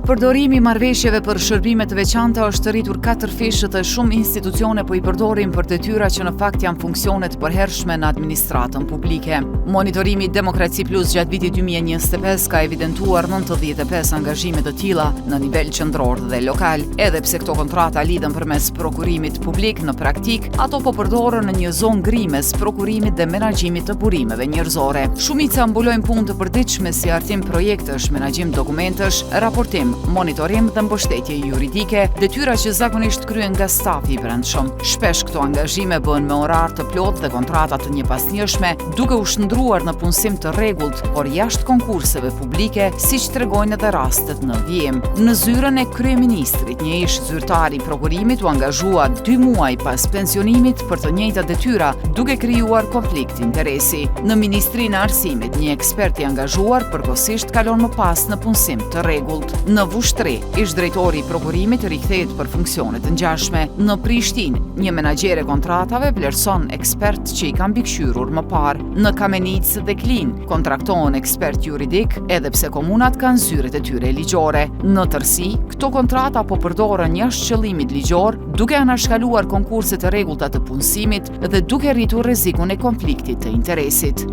Përdorimi i marrëveshjeve për shërbime të veçanta është rritur 4 fishë të shumë institucione po i përdorin për detyra që në fakt janë funksione të përhershme në administratën publike. Monitorimi Demokraci Plus gjatë vitit 2025 ka evidentuar 95 angazhime të tilla në nivel qendror dhe lokal, edhe pse këto kontrata lidhen përmes prokurimit publik, në praktik ato po përdoren në një zonë grimes prokurimit dhe menaxhimit të burimeve njerëzore. Shumica mbulojnë punë të përditshme si artim projektesh, menaxhim dokumentesh, raportim, monitorim dhe mbështetje juridike, detyra që zakonisht kryen nga stafi i brendshëm. Shpesh këto angazhime bëhen me orar të plotë dhe kontrata të njëpasnjëshme, duke u shndruar në punësim të rregullt, por jashtë konkurseve publike, siç tregojnë edhe rastet në vijim. Në zyrën e kryeministrit, një ish zyrtar i prokurimit u angazhua 2 muaj pas pensionimit për të njëjtat detyra, duke krijuar konflikt interesi. Në Ministrinë e Arsimit, një ekspert i angazhuar përkohësisht kalon më pas në punësim të rregullt. Në Vushtri, ish drejtori i prokurimit rikthehet për funksione të ngjashme. Në Prishtinë, një menaxhere kontratave vlerëson ekspert që i kanë mbikëqyrur më parë. Në Kamenicë dhe Klin, kontraktohen ekspert juridik, edhe pse komunat kanë zyret e tyre ligjore. Në tërësi, këto kontrata po përdoren jashtë qëllimit ligjor, duke anashkaluar konkurse të rregullta të punësimit dhe duke rritur rrezikun e konfliktit të interesit.